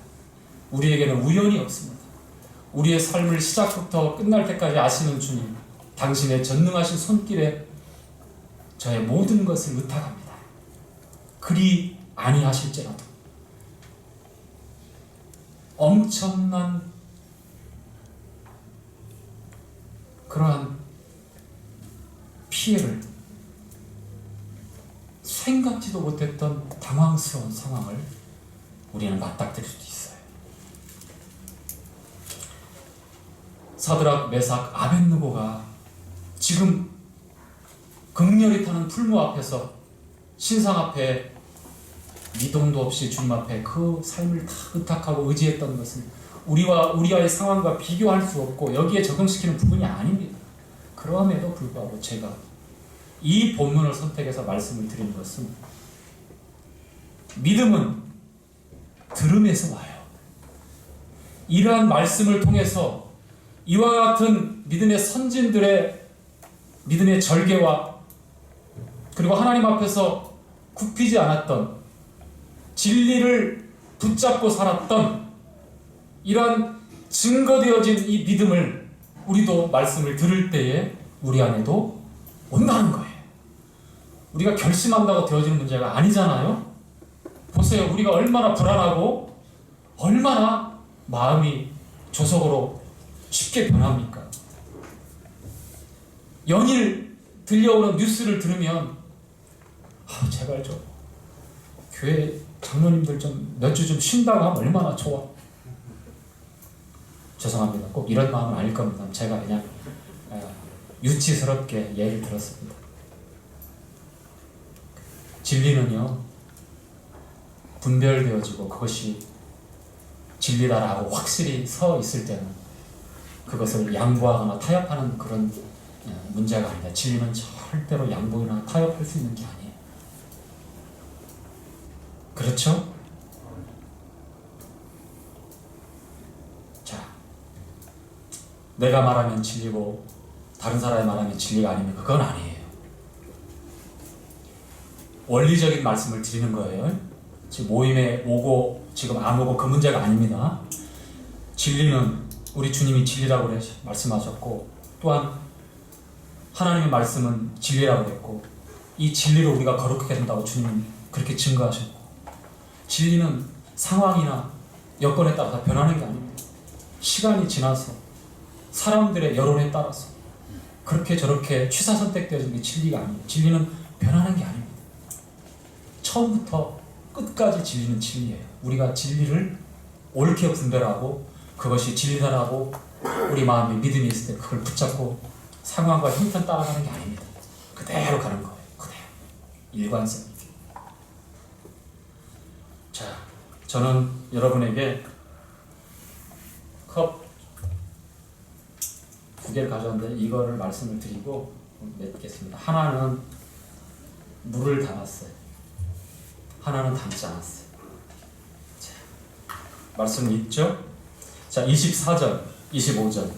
우리에게는 우연이 없습니다. 우리의 삶을 시작부터 끝날 때까지 아시는 주님, 당신의 전능하신 손길에 저의 모든 것을 의탁합니다. 그리 아니하실지라도 엄청난 그러한 피해를, 생각지도 못했던 당황스러운 상황을 우리는 맞닥뜨릴 수도 있어요. 사드락, 메삭, 아벳느고가 지금 극렬히 타는 풀무 앞에서 신상 앞에 미동도 없이 주님 앞에 그 삶을 다 의탁하고 의지했던 것은 우리와의 상황과 비교할 수 없고 여기에 적용시키는 부분이 아닙니다. 그럼에도 불구하고 제가 이 본문을 선택해서 말씀을 드린 것은, 믿음은 들음에서 와요. 이러한 말씀을 통해서 이와 같은 믿음의 선진들의 믿음의 절개와, 그리고 하나님 앞에서 굽히지 않았던 진리를 붙잡고 살았던 이러한 증거되어진 이 믿음을 우리도 말씀을 들을 때에 우리 안에도 온다는 거예요. 우리가 결심한다고 되어지는 문제가 아니잖아요. 보세요. 우리가 얼마나 불안하고 얼마나 마음이 조속으로 쉽게 변합니까? 연일 들려오는 뉴스를 들으면 제발 좀 교회 장로님들 좀 몇 주 좀 쉰다고 하면 얼마나 좋아. 죄송합니다. 꼭 이런 마음은 아닐 겁니다. 제가 그냥 유치스럽게 예를 들었습니다. 진리는요, 분별되어지고 그것이 진리다라고 확실히 서 있을 때는 그것을 양보하거나 타협하는 그런 문제가 아니다. 진리는 절대로 양보나 타협할 수 있는 게 아니에요. 그렇죠? 자, 내가 말하면 진리고 다른 사람이 말하면 진리가 아니면 그건 아니에요. 원리적인 말씀을 드리는 거예요. 지금 모임에 오고 지금 안 오고 그 문제가 아닙니다. 진리는 우리 주님이 진리라고 말씀하셨고, 또한 하나님의 말씀은 진리라고 했고, 이 진리로 우리가 거룩하게 된다고 주님은 그렇게 증거하셨고, 진리는 상황이나 여건에 따라서 변하는 게 아닙니다. 시간이 지나서 사람들의 여론에 따라서 그렇게 저렇게 취사선택되어진 게 진리가 아니에요. 진리는 변하는 게 아닙니다. 처음부터 끝까지 진리는 진리예요. 우리가 진리를 옳게 분별하고 그것이 진리다라고 우리 마음에 믿음이 있을 때 그걸 붙잡고 상황과 형편 따라가는 게 아닙니다. 그대로 가는 거예요. 그대로. 일관성. 자, 저는 여러분에게 컵 2개를 가져왔는데 이거를 말씀을 드리고 맺겠습니다. 하나는 물을 담았어요. 하나는 담지 않았어요. 자, 말씀 있죠? 자, 24절, 25절.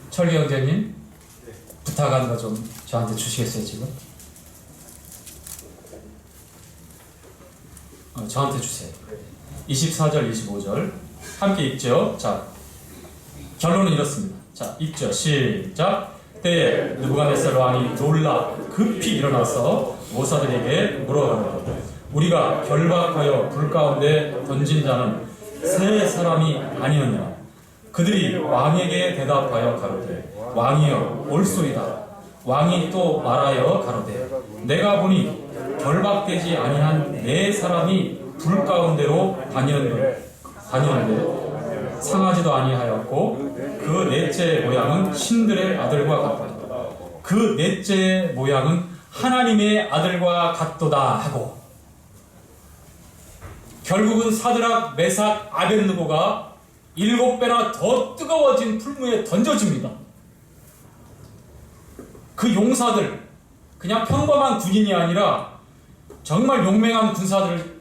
철기 형제님, 부탁한 거 좀 저한테 주시겠어요, 지금? 저한테 주세요. 24절, 25절. 함께 읽죠? 자, 결론은 이렇습니다. 자, 읽죠? 시작! 때에 느부갓네살 왕이 놀라 급히 일어나서 모사들에게 물어가되 우리가 결박하여 불 가운데 던진 자는 세 사람이 아니었느냐? 그들이 왕에게 대답하여 가로되 왕이여 옳소이다. 왕이 또 말하여 가로되 내가 보니 결박되지 아니한 네 사람이 불 가운데로 다니는데 상하지도 아니하였고 그 넷째 모양은 신들의 아들과 같다. 그 넷째 모양은 하나님의 아들과 같도다 하고 결국은 사드락, 메삭, 아벳느고가 7배나 더 뜨거워진 풀무에 던져집니다. 그 용사들, 그냥 평범한 군인이 아니라 정말 용맹한 군사들을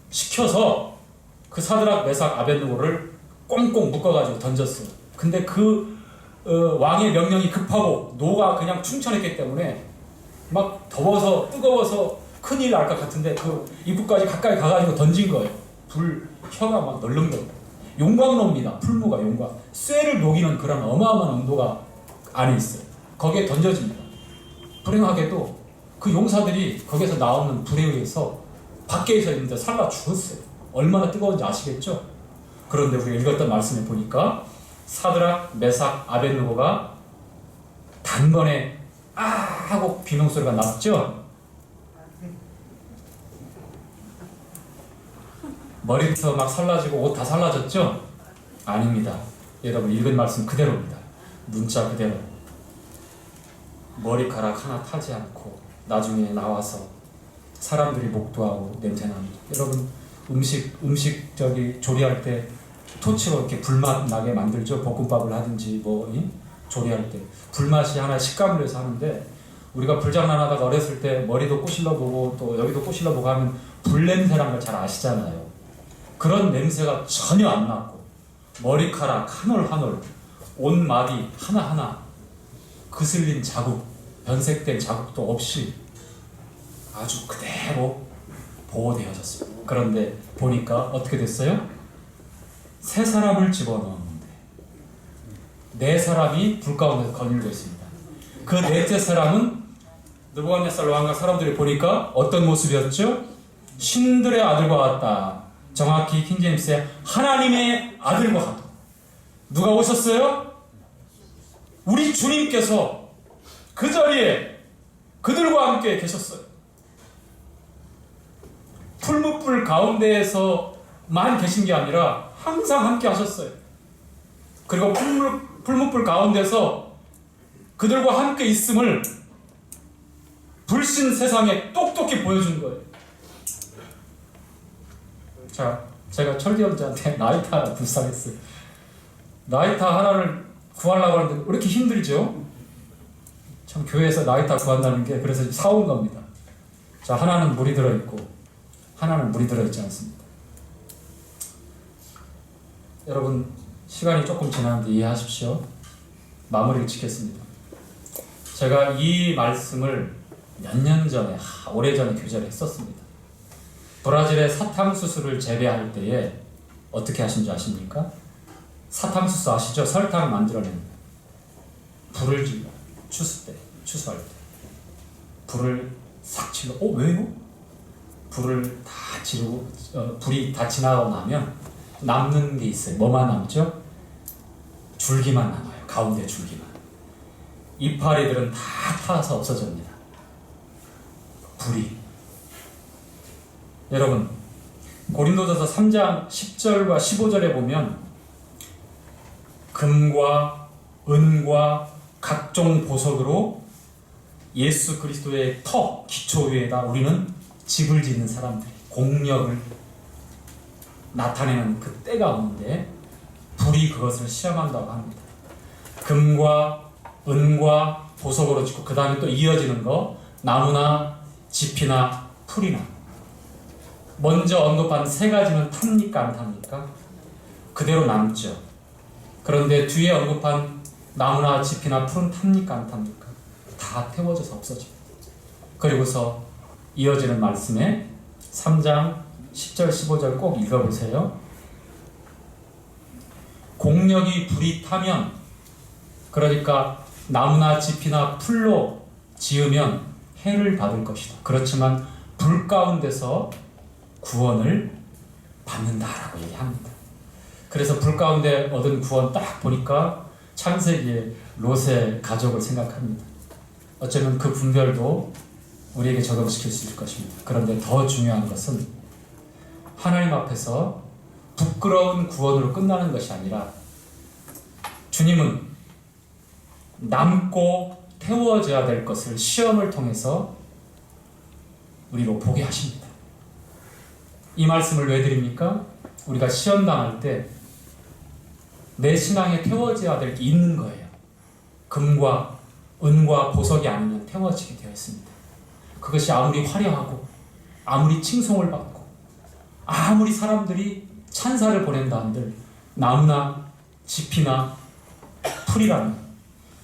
시켜서 그 사드락, 메삭, 아벳느고를 꽁꽁 묶어가지고 던졌어요. 근데 그 왕의 명령이 급하고 노가 그냥 충천했기 때문에 막 더워서 뜨거워서 큰일 날 것 같은데 그 입구까지 가까이 가가지고 던진 거예요. 불 혀가 막 널른 거예요. 용광로입니다. 풀무가 용광. 쇠를 녹이는 그런 어마어마한 온도가 안에 있어요. 거기에 던져집니다. 불행하게도 그 용사들이 거기서 나오는 불에 의해서 밖에 서 있는데 살라 죽었어요. 얼마나 뜨거운지 아시겠죠? 그런데 우리가 읽었던 말씀에 보니까 사드락, 메삭, 아벳느고가 단번에 아 하고 비명소리가 났죠? 머리부터 막 살라지고 옷 다 살라졌죠? 아닙니다. 여러분 읽은 말씀 그대로입니다. 문자 그대로. 머리카락 하나 타지 않고 나중에 나와서 사람들이 목도하고 냄새납니다. 여러분 음식 조리할 때 토치로 이렇게 불맛 나게 만들죠. 볶음밥을 하든지 조리할 때 불맛이 하나의 식감을 위해서 하는데 우리가 불장난하다가 어렸을 때 머리도 꼬실러 보고 또 여기도 꼬실러 보고 하면 불냄새란 걸 잘 아시잖아요. 그런 냄새가 전혀 안 났고 머리카락 한 올 한 올 옷마디 하나하나 그슬린 자국, 변색된 자국도 없이 아주 그대로 보호되어졌습니다. 그런데 보니까 어떻게 됐어요? 세 사람을 집어넣었는데 네 사람이 불 가운데서 거닐고 있습니다. 그 넷째 사람은 느부갓네살 왕과 사람들이 보니까 어떤 모습이었죠? 신들의 아들과 같다. 정확히 킹제임스의 하나님의 아들과 같다. 누가 오셨어요? 우리 주님께서 그 자리에 그들과 함께 계셨어요. 풀무불 가운데에서만 계신 게 아니라 항상 함께 하셨어요. 그리고 풀무불 가운데서 그들과 함께 있음을 불신 세상에 똑똑히 보여준 거예요. 자, 제가 철기 형제한테 나이타 하나 불쌍했어요. 나이타 하나를 구하려고 하는데 왜 이렇게 힘들죠? 참 교회에서 나이타 구한다는 게 그래서 사온 겁니다. 자, 하나는 물이 들어있고 하나는 물이 들어있지 않습니다. 여러분 시간이 조금 지났는데 이해하십시오. 마무리를 짓겠습니다. 제가 이 말씀을 몇 년 전에 오래전에 교제를 했었습니다. 브라질의 사탕수수를 재배할 때에 어떻게 하신 줄 아십니까? 사탕수수 아시죠? 설탕 만들어내는 불을 질러 추수할 때 불을 싹 질러 왜요? 불을 다 지르고 불이 다 지나고 나면 남는 게 있어요. 뭐만 남죠? 줄기만 남아요. 가운데 줄기만. 이파리들은 다 타서 없어집니다. 불이. 여러분 고린도전서 3장 10절과 15절에 보면 금과 은과 각종 보석으로 예수 그리스도의 기초 위에다 우리는 집을 짓는 사람들, 공력을 나타내는 그 때가 오는데 불이 그것을 시험한다고 합니다. 금과 은과 보석으로 짓고 그 다음에 또 이어지는 거 나무나 짚이나 풀이나. 먼저 언급한 세 가지는 탑니까 안 탑니까? 그대로 남죠. 그런데 뒤에 언급한 나무나 짚이나 풀은 탑니까 안 탑니까? 다 태워져서 없어집니다. 그리고서 이어지는 말씀에 3장 10절 15절 꼭 읽어보세요. 공력이 불이 타면, 그러니까 나무나 짚이나 풀로 지으면 해를 받을 것이다. 그렇지만 불 가운데서 구원을 받는다라고 얘기합니다. 그래서 불 가운데 얻은 구원 딱 보니까 창세기의 롯의 가족을 생각합니다. 어쩌면 그 분별도 우리에게 적용시킬 수 있을 것입니다. 그런데 더 중요한 것은 하나님 앞에서 부끄러운 구원으로 끝나는 것이 아니라 주님은 남고 태워져야 될 것을 시험을 통해서 우리로 보게 하십니다. 이 말씀을 왜 드립니까? 우리가 시험 당할 때 내 신앙에 태워져야 될 게 있는 거예요. 금과 은과 보석이 아니면 태워지게 되어 있습니다. 그것이 아무리 화려하고 아무리 칭송을 받고 아무리 사람들이 찬사를 보낸다 한들 나무나 짚이나 풀이라는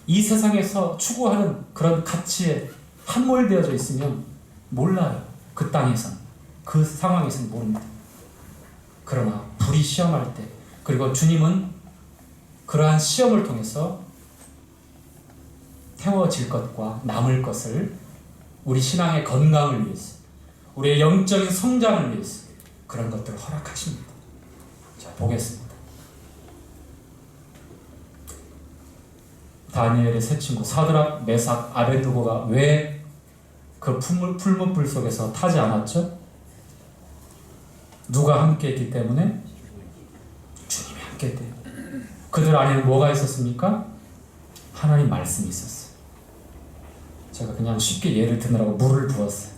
이 세상에서 추구하는 그런 가치에 함몰되어져 있으면 몰라요. 그 땅에서는, 그 상황에서는 모릅니다. 그러나 불이 시험할 때, 그리고 주님은 그러한 시험을 통해서 태워질 것과 남을 것을 우리 신앙의 건강을 위해서, 우리의 영적인 성장을 위해서 그런 것들을 허락하십니다. 자, 보겠습니다. 다니엘의 세 친구 사드락, 메삭, 아벳느고가 왜 그 풀무불 속에서 타지 않았죠? 누가 함께 했기 때문에? 주님이 함께 했대요. 그들 안에는 뭐가 있었습니까? 하나님 말씀이 있었어요. 제가 그냥 쉽게 예를 들으라고 물을 부었어요.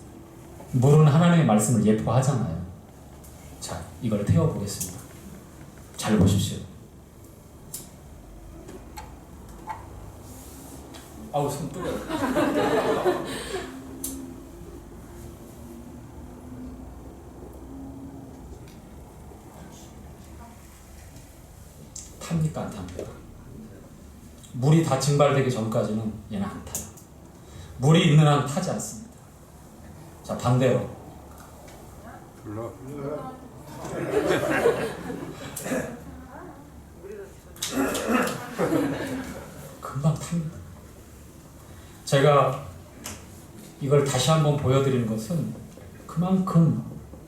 물은 하나님의 말씀을 예포하잖아요. 자, 이걸 태워보겠습니다. 잘 보십시오. 아우, 손 떨려요. 탑니까 안 탑니까? 물이 다 증발되기 전까지는 얘는 안 타요. 물이 있는 한 타지 않습니다. 자, 반대로 금방 탑니다. 제가 이걸 다시 한번 보여드리는 것은 그만큼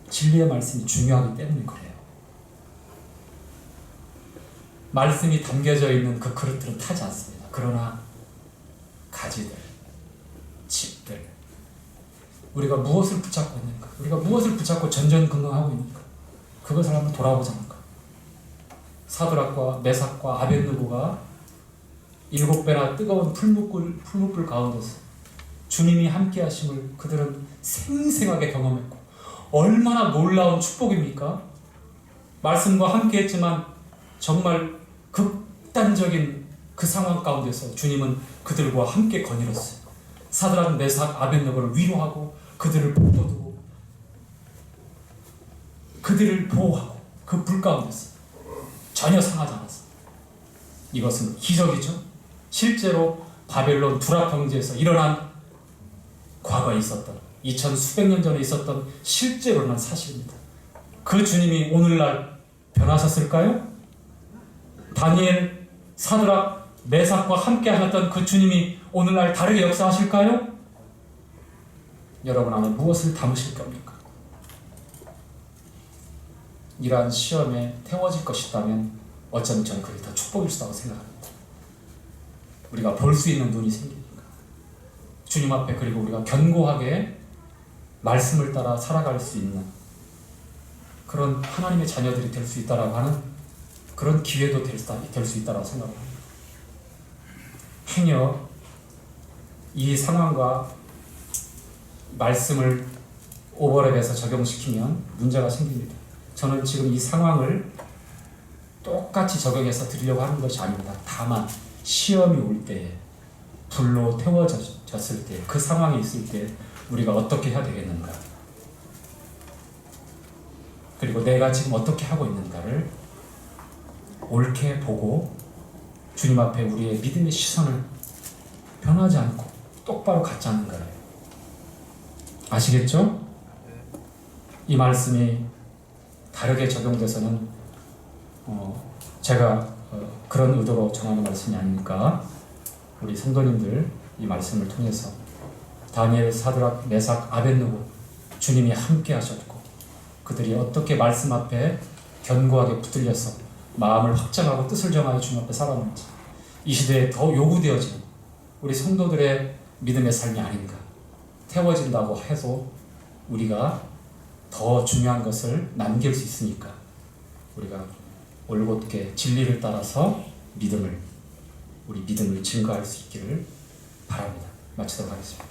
진리의 말씀이 중요하기 때문에 그래요. 말씀이 담겨져 있는 그 그릇들은 타지 않습니다. 그러나 가지들, 집들, 우리가 무엇을 붙잡고 있는가? 우리가 무엇을 붙잡고 전전긍긍하고 있는가? 그것을 한번 돌아보자 할까? 사드락과 메삭과 아벳느고가 7배나 뜨거운 풀무불 가운데서 주님이 함께 하심을 그들은 생생하게 경험했고, 얼마나 놀라운 축복입니까? 말씀과 함께 했지만 정말 극단적인 그 상황 가운데서 주님은 그들과 함께 거닐었어요. 사드락, 메삭, 아벳느고를 위로하고 그들을 붙들고 그들을 보호하고 그 불 가운데서 전혀 상하지 않았어요. 이것은 기적이죠. 실제로 바벨론 두랍 평지에서 일어난 과거에 있었던 2000 수백 년 전에 있었던 실제로 일어난 사실입니다. 그 주님이 오늘날 변하셨을까요? 다니엘, 사드락, 메삭과 함께 하셨던 그 주님이 오늘날 다르게 역사하실까요? 여러분 안에 무엇을 담으실 겁니까? 이러한 시험에 태워질 것이라면 어쩌면 저는 그게 더 축복일 수다고 생각합니다. 우리가 볼 수 있는 눈이 생기니까 주님 앞에, 그리고 우리가 견고하게 말씀을 따라 살아갈 수 있는 그런 하나님의 자녀들이 될 수 있다라고 하는 그런 기회도 될 수 있다고 생각합니다. 행여 이 상황과 말씀을 오버랩해서 적용시키면 문제가 생깁니다. 저는 지금 이 상황을 똑같이 적용해서 드리려고 하는 것이 아닙니다. 다만 시험이 올 때, 불로 태워졌을 때, 그 상황이 있을 때 우리가 어떻게 해야 되겠는가, 그리고 내가 지금 어떻게 하고 있는가를 옳게 보고 주님 앞에 우리의 믿음의 시선을 변하지 않고 똑바로 갖자는 거예요. 아시겠죠? 이 말씀이 다르게 적용돼서는 제가 그런 의도로 전하는 말씀이 아니니까 우리 성도님들 이 말씀을 통해서 다니엘, 사드락, 메삭, 아벳느고 주님이 함께 하셨고 그들이 어떻게 말씀 앞에 견고하게 붙들려서 마음을 확장하고 뜻을 정하여 주님 앞에 살아오는지 이 시대에 더 요구되어지는 우리 성도들의 믿음의 삶이 아닌가. 태워진다고 해서 우리가 더 중요한 것을 남길 수 있으니까 우리가 올곧게 진리를 따라서 우리 믿음을 증거할 수 있기를 바랍니다. 마치도록 하겠습니다.